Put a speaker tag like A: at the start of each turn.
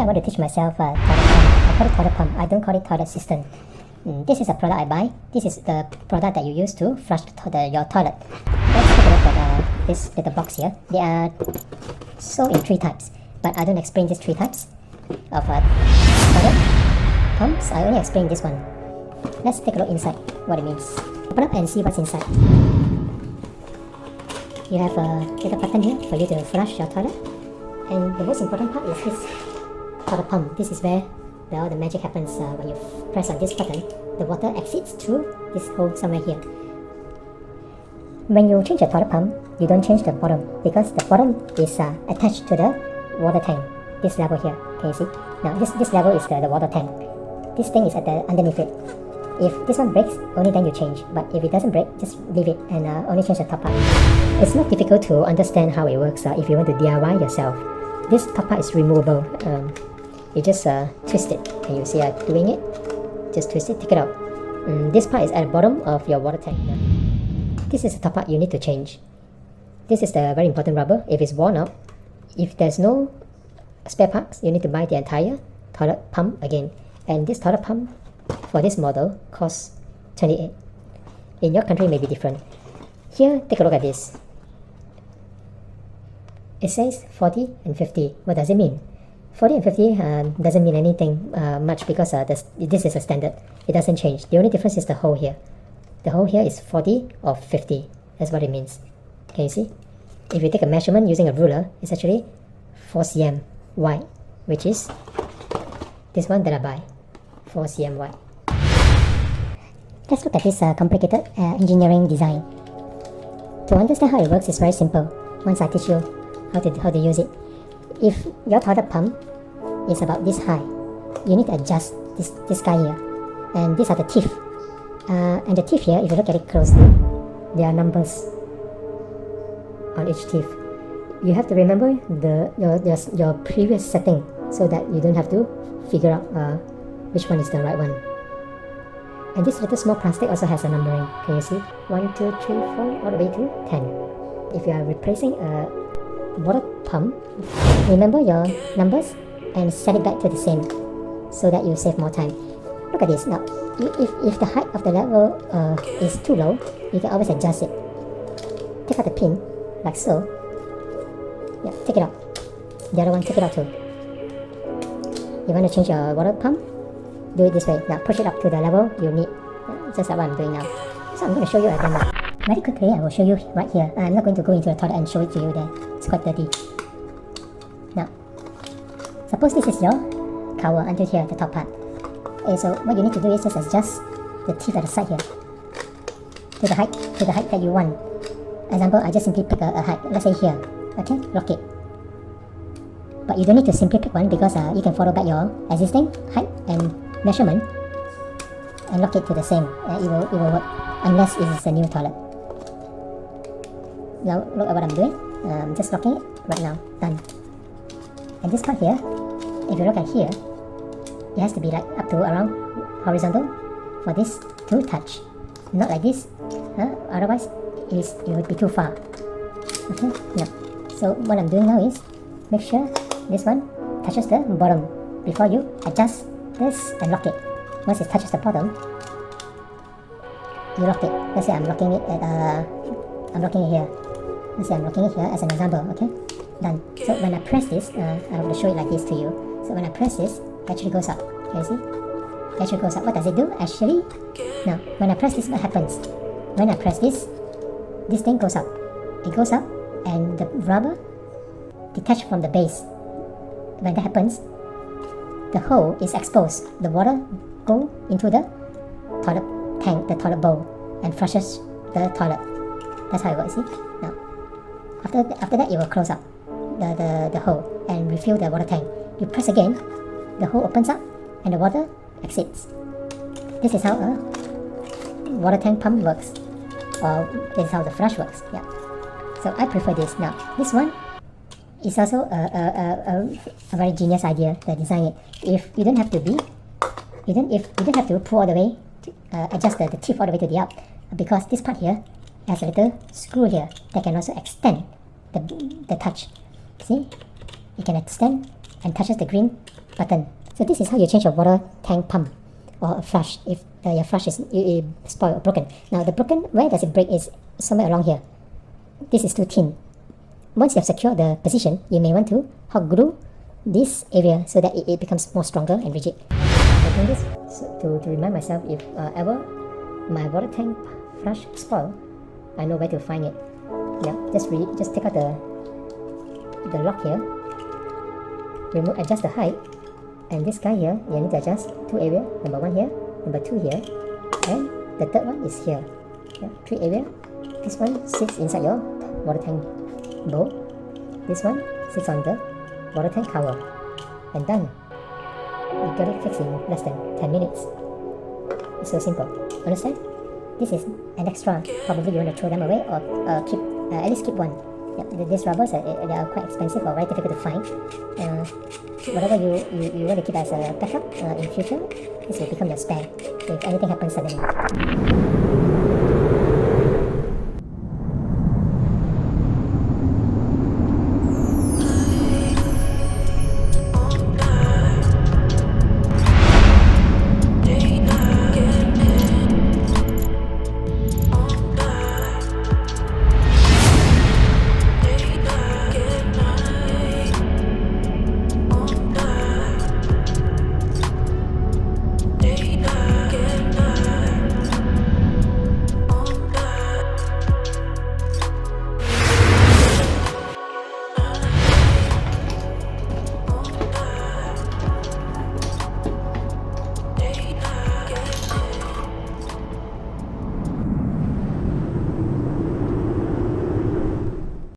A: I want to teach myself toilet pump. I call it toilet pump. I don't call it toilet cistern. This is a product I buy. This is the product that you use to flush your toilet. Let's take a look at this little box here. They are sold in 3 types, but I don't explain these 3 types of toilet pumps. I only explain this one. Let's take a look inside what it means. Open up and see what's inside. You have a little button here for you to flush your toilet, and the most important part is this toilet pump. This is where all the magic happens. When you press on this button, the water exits through this hole somewhere here. When you change the toilet pump, you don't change the bottom because the bottom is attached to the water tank. This level here, can you see? Now this level is the water tank. This thing is at the underneath it. If this one breaks, only then you change. But if it doesn't break, just leave it and only change the top part. It's not difficult to understand how it works if you want to DIY yourself. This top part is removable. You just twist it. Can you see doing it? Just twist it, take it out. This part is at the bottom of your water tank. This is the top part you need to change. This is the very important rubber. If it's worn out, if there's no spare parts, you need to buy the entire toilet pump again. And this toilet pump for this model costs $28. In your country, it may be different. Here, take a look at this. It says 40 and 50. What does it mean? 40 and 50 doesn't mean anything much because this is a standard. It doesn't change. The only difference is the hole here. The hole here is 40 or 50. That's what it means. Can you see? If you take a measurement using a ruler, it's actually 4 cm wide, which is this one that I buy. 4 cm wide. Let's look at this complicated engineering design. To understand how it works, it's very simple. Once I teach you how to use it. If your toilet pump is about this high, you need to adjust this guy here. And these are the teeth. And the teeth here, if you look at it closely, there are numbers on each teeth. You have to remember your previous setting so that you don't have to figure out which one is the right one. And this little small plastic also has a numbering. Can you see? 1, 2, 3, 4, all the way to 10. If you are replacing a water pump, remember your numbers and set it back to the same so that you save more time. Look at this. Now, if the height of the level is too low, you can always adjust it. Take out the pin, like so. Yeah, take it out. The other one, take it out too. You want to change your water pump? Do it this way. Now push it up to the level you need. Just like what I'm doing now. So I'm going to show you a demo. Very quickly, I will show you right here. I'm not going to go into the toilet and show it to you there. It's quite dirty. Now, suppose this is your cover until here, the top part. Okay, so what you need to do is just adjust the teeth at the side here to the height that you want. Example, I just simply pick a height. Let's say here. Okay, lock it. But you don't need to simply pick one because you can follow back your existing height and measurement and lock it to the same. It will work unless it is a new toilet. Now look at what I'm doing. I'm just locking it right now. Done. And this part here, if you look at here, it has to be like up to around horizontal for this to touch. Not like this. Otherwise, it would be too far. Okay. No. So what I'm doing now is make sure this one touches the bottom before you adjust this and lock it. Once it touches the bottom, you lock it. Let's say I'm locking it here. Let's say I'm locking it here as an example. Okay, done. So when I press this, I will show it like this to you. So when I press this, it actually goes up. Can you see? It actually goes up. What does it do? Actually, now when I press this, what happens? When I press this thing goes up. It goes up, and the rubber detached from the base. When that happens, the hole is exposed. The water go into the toilet tank, the toilet bowl, and flushes the toilet. That's how it works. See? Now, after that, it will close up the hole and refill the water tank. You press again, the hole opens up, and the water exits. This is how a water tank pump works, or this is how the flush works. Yeah. So I prefer this. Now, this one is also a very genius idea to design it. If you don't have to pull all the way, adjust the teeth all the way to the up, because this part here has a little screw here that can also extend the touch. See, it can extend and touches the green button. So this is how you change your water tank pump or a flush if your flush is spoiled or broken. Now the broken, where does it break is somewhere along here. This is too thin. Once you have secured the position, you may want to hot glue this area so that it becomes more stronger and rigid. I'm doing this to remind myself if ever my water tank flush spoil, I know where to find it. Yeah, just take out the lock here, adjust the height, and this guy here, you need to adjust two areas, number 1 here, number 2 here, and the third one is here. Yeah, 3 area. This one sits inside your water tank bowl. This one sits on the water tank cover. And done. You got it fixed in less than 10 minutes. It's so simple. Understand? This is an extra. Probably you want to throw them away or keep at least keep one. Yeah, these rubbers they are quite expensive or very difficult to find. Whatever you want to keep as a backup in future, this will become your spare if anything happens suddenly.